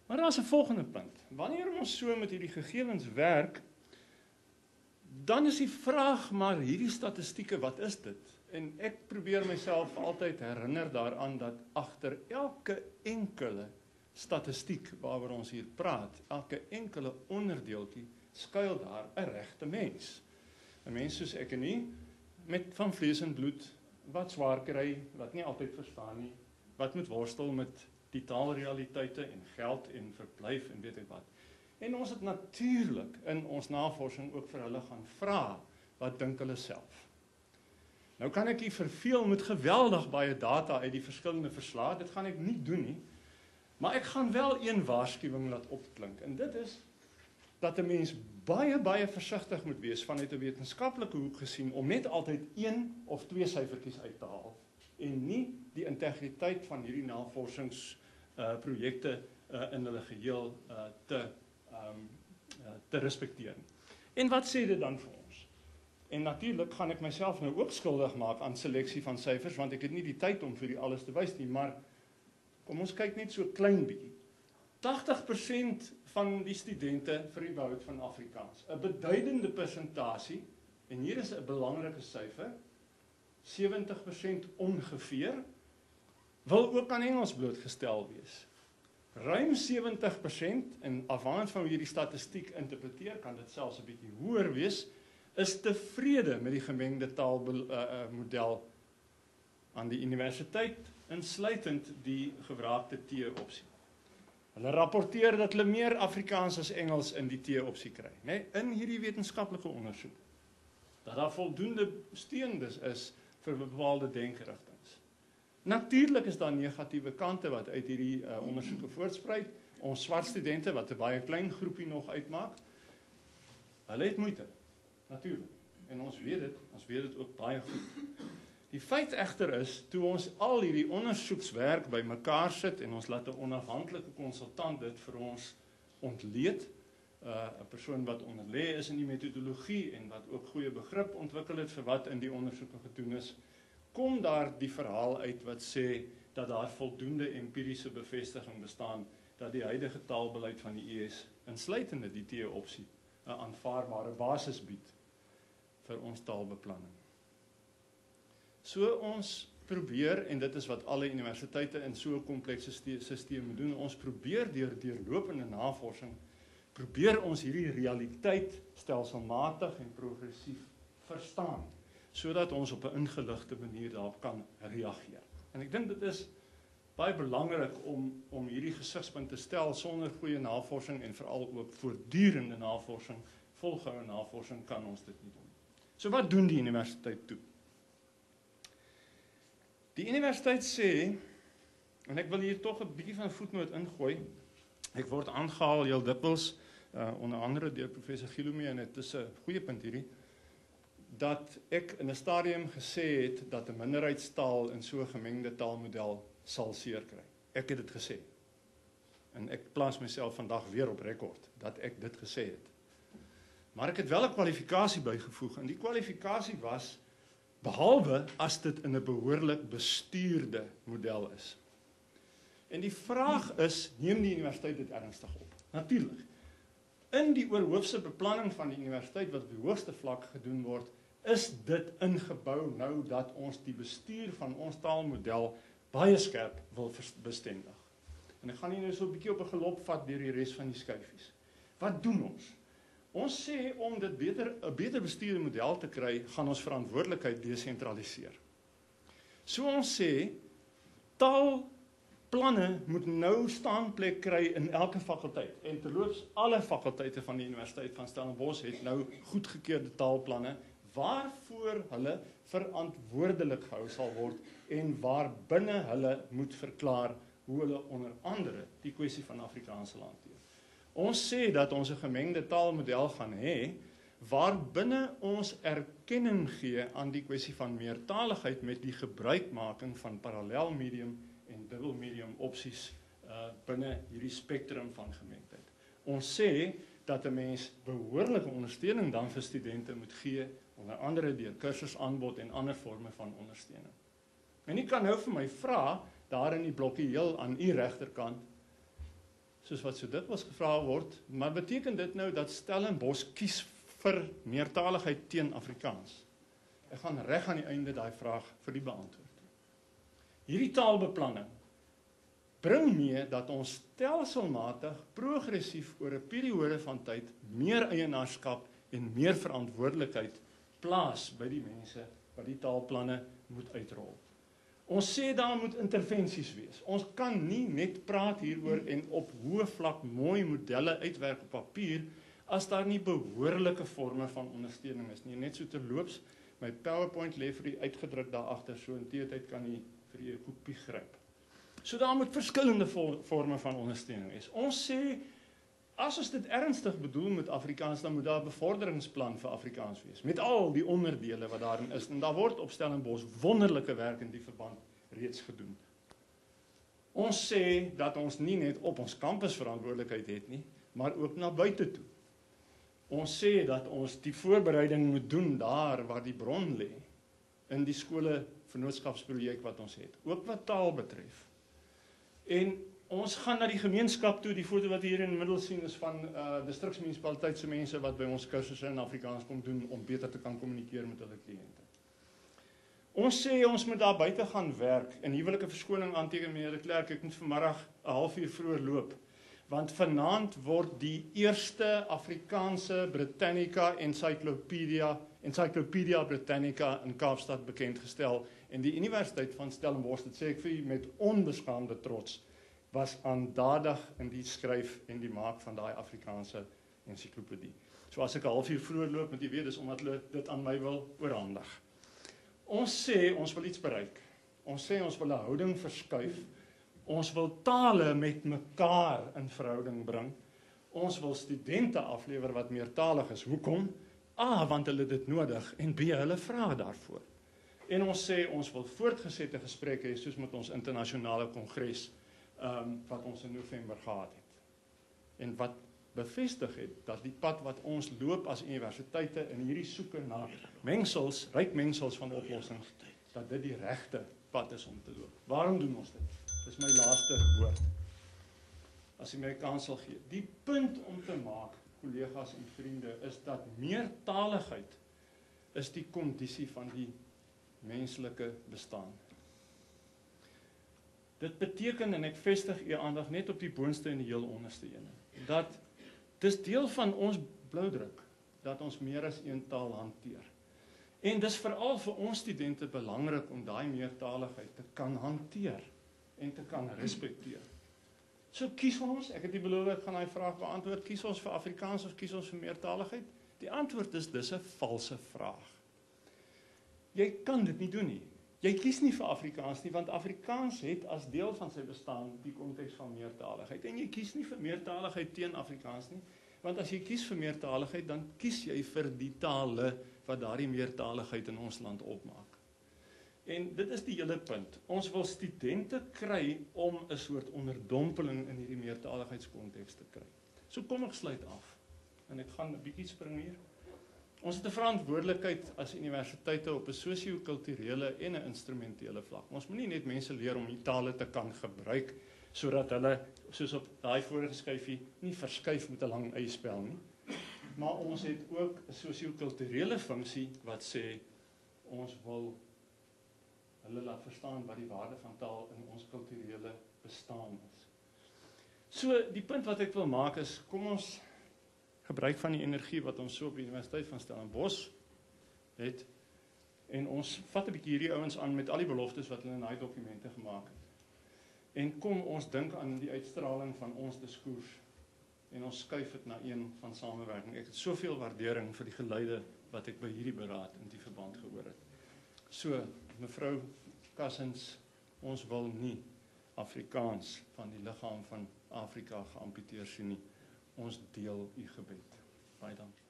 Maar daar is 'n volgende punt. Wanneer ons so met hierdie gegevens werk, dan is die vraag, maar hierdie statistieke, wat is dit? En ek probeer myself altyd herinner daaraan dat agter elke enkele statistiek waaroor ons hier praat, elke enkele onderdeeltjie, skuil daar 'n regte mens. 'n Mens soos ek en nie, met van vlees en bloed, wat swaar kry, wat nie altyd verstaan nie, wat moet worstel met die taalrealiteite en geld en verblyf en weet ek wat. En ons het natuurlik in ons navorsing ook vir hulle gaan vra, wat dink hulle self? Nou kan ek hier verveel met geweldig baie data uit die verskillende verslae, dit gaan ek nie doen nie, maar ek gaan wel een waarskuwing laat opklink, en dit is, dat 'n mens baie versigtig moet wees vanuit 'n wetenskaplike hoek gesien, om net altyd 1 of 2 syfertjies uit te haal, en nie die integriteit van hierdie navorsingsprojekte in hulle geheel te respekteer. En wat sê dit dan vir ons? En natuurlik gaan ek myself nou ook skuldig maak aan seleksie van syfers, want ek het nie die tyd om vir die alles te wys nie, maar kom ons kyk net so klein bietjie. 80% van die studente vir die behoud van Afrikaans, 'n beduidende persentasie, en hier is 'n belangrike syfer, 70% ongeveer, wil ook aan Engels blootgestel wees. Ruim 70%, en afhangend van hoe jy die statistiek interpreteer, kan dit selfs 'n bietjie hoër wees, is tevrede met die gemengde taalmodel aan die universiteit, insluitend die gevraagde T-opsie. Hulle rapporteer dat hulle meer Afrikaans as Engels in die T-opsie kry, né? In hierdie wetenskaplike ondersoek, dat daar voldoende steun is vir bepaalde denkerigtings. Natuurlik is daar negatiewe kante wat uit hierdie ondersoeke voortspruit. Ons swart studente, wat 'n baie klein groepie nog uitmaak, hulle het moeite, natuurlik. En ons weet dit ook baie goed. Die feit egter is, toe ons al hierdie ondersoekswerk by mekaar sit en ons laat 'n onafhanklike konsultant dit vir ons ontleed, 'n persoon wat onderlê is in die metodologie en wat ook goeie begrip ontwikkel het vir wat in die ondersoeke gedoen is, kom daar die verhaal uit wat sê dat daar voldoende empiriese bevestiging bestaan dat die huidige taalbeleid van die US, insluitende die T-opsie, 'n aanvaarbare basis bied vir ons taalbeplanning. So ons probeer, en dit is wat alle universiteite in so 'n komplekse stelsel doen, ons probeer deur deurlopende navorsing, probeer ons hierdie realiteit stelselmatig en progressief verstaan, sodat ons op 'n ingeligte manier daarop kan reageer. En ek dink dit is baie belangrik om hierdie gesigspunt te stel. Sonder goeie navorsing en veral ook voortdurende navorsing, volgehoue navorsing, kan ons dit nie doen. So wat doen die universiteit toe? Die universiteit sê, en ek wil hier tog 'n bietjie van 'n voetnoot ingooi, ek word aangehaal heel dikwels, onder andere deur professor Gilome, en dit is 'n goeie punt hierdie, dat ek in 'n stadium gesê het dat 'n minderheidstaal in so 'n gemengde taalmodel sal seer kry. Ek het dit gesê. En ek plaas myself vandag weer op rekord dat ek dit gesê het. Maar ek het wel 'n kwalifikasie bygevoeg, en die kwalifikasie was, behalwe as dit in 'n behoorlik bestuurde model is. En die vraag is, neem die universiteit dit ernstig op? Natuurlik. In die oorhoofse beplanning van die universiteit wat op die hoogste vlak gedoen word, is dit ingebou nou dat ons die bestuur van ons taalmodel baie skerp wil bestendig. En ek gaan hier nou so 'n bietjie op 'n gelop vat deur die res van die skyfies. Wat doen ons? Ons sê om dit 'n beter bestuurde model te kry, gaan ons verantwoordelikheid desentraliseer. So ons sê, taalplanne moet nou staanplek kry in elke fakulteit. En terloops, alle fakulteite van die Universiteit van Stellenbosch het nou goedgekeurde taalplanne, waarvoor hulle verantwoordelik gehou sal word en waar binne hulle moet verklaar hoe hulle onder andere die kwessie van Afrikaans sal hanteer. Ons sê dat ons 'n gemengde taalmodel gaan hê, waarbinne ons erkenning gee aan die kwessie van meertaligheid met die gebruikmaking van parallelmedium en dubbelmedium opsies binne hierdie spektrum van gemengdheid. Ons sê dat 'n mens behoorlike ondersteuning dan vir studente moet gee, onder andere deur kursusaanbod en ander forme van ondersteuning. En u kan nou vir my vra, daar in die blokkie heel aan u regterkant, soos wat so dikwels gevra word, maar beteken dit nou dat Stellenbosch kies vir meertaligheid teen Afrikaans? Ek gaan reg aan die einde daai vraag vir die beantwoord. Hierdie taalbeplanning bring mee dat ons stelselmatig, progressief oor 'n periode van tyd meer eienaarskap en meer verantwoordelikheid plaas by die mense wat die taalplanne moet uitrol. Ons sê daar moet intervensies wees. Ons kan nie net praat hieroor en op hoë vlak mooi modelle uitwerk op papier as daar nie behoorlike forme van ondersteuning is nie. Net so terloops, my PowerPoint lê vir u uitgedruk daar agter, so in tyd kan u vir u 'n kopie gryp. So daar moet verskillende forme van ondersteuning wees. Ons sê, as ons dit ernstig bedoel met Afrikaans, dan moet daar 'n bevorderingsplan vir Afrikaans wees, met al die onderdele wat daarin is, en daar word op Stellenbosch wonderlike werk in die verband reeds gedoen. Ons sê dat ons nie net op ons kampus verantwoordelikheid het nie, maar ook na buite toe. Ons sê dat ons die voorbereiding moet doen daar waar die bron lê, in die skole vennootskapsprojek wat ons het, ook wat taal betref. En ons gaan na die gemeenskap toe. Die foto wat hier in die middel sien is van distriksmunisipaliteit se mense wat by ons kursusse in Afrikaans kom doen om beter te kan kommunikeer met hulle kliënte. Ons sê ons moet daar buite gaan werk, en hier wil ek 'n verskoning aanteken, meneer de Klerk, ek moet vanmiddag 'n halfuur vroeër loop, want vanaand word die eerste Afrikaanse Britannica Encyclopedia Britannica in Kaapstad bekendgestel, en die Universiteit van Stellenbosch, dit sê ek vir u met onbeskaamde trots, was aandadig in die skryf en die maak van daai Afrikaanse ensiklopedie. So as ek 'n halfuur vroeër loop, moet jy weet, dis omdat hulle dit aan my wil oorhandig. Ons sê ons wil iets bereik. Ons sê ons wil 'n houding verskuif. Ons wil tale met mekaar in verhouding bring. Ons wil studente aflewer wat meertalig is. Hoekom? A, want hulle dit nodig, en B, hulle vra daarvoor. En ons sê ons wil voortgesette gesprekke hê, soos met ons internasionale kongres wat ons in November gehad het. En wat bevestig het dat die pad wat ons loop as universiteite in hierdie soeke na mengsels, ryk mengsels van oplossings, dat dit die regte pad is om te loop. Waarom doen ons dit? Dis my laaste woord. As jy my 'n kans sal gee. Die punt om te maak, kollegas en vriende, is dat meertaligheid is die kondisie van die menslike bestaan. Dit beteken, en ek vestig u aandag net op die boonste en die heel onderste ene, dat dis deel van ons bloudruk, dat ons meer as een taal hanteer. En dis veral vir ons studente belangrik om daai meertaligheid te kan hanteer en te kan respekteer. So kies ons, ek het die beloof ek gaan daai vraag beantwoord, kies ons vir Afrikaans of kies ons vir meertaligheid? Die antwoord is dis 'n valse vraag. Jy kan dit nie doen nie. Jy kies nie vir Afrikaans nie, want Afrikaans het as deel van sy bestaan die konteks van meertaligheid. En jy kies nie vir meertaligheid teen Afrikaans nie, want as jy kies vir meertaligheid, dan kies jy vir die tale wat daardie meertaligheid in ons land opmaak. En dit is die hele punt. Ons wil studente kry om 'n soort onderdompeling in hierdie meertaligheidskonteks te kry. So kom ek sluit af. En ek gaan 'n bietjie spring hier. Ons het 'n verantwoordelikheid as universiteite op 'n sosio-kulturele en 'n instrumentele vlak. Ons moet nie net mense leer om die tale te kan gebruik sodat hulle, soos op daai vorige skyfie, nie verskuif met 'n lang eierspel nie. Maar ons het ook 'n sosio-kulturele funksie wat sê ons wil hulle laat verstaan wat die waarde van taal in ons kulturele bestaan is. So die punt wat ek wil maak is, kom ons gebruik van die energie wat ons so op die Universiteit van Stellenbosch het, en ons vat 'n bietjie hierdie ouens aan met al die beloftes wat hulle in daai dokumente gemaak het. En kom ons dink aan die uitstraling van ons diskurs en ons skuif dit na een van samewerking. Ek het soveel waardering vir die geluide wat ek by hierdie beraad in die verband gehoor het. So, mevrou Kassens, ons wil nie Afrikaans van die liggaam van Afrika geamputeer sien nie. Ons deel u gebed. Baie dankie.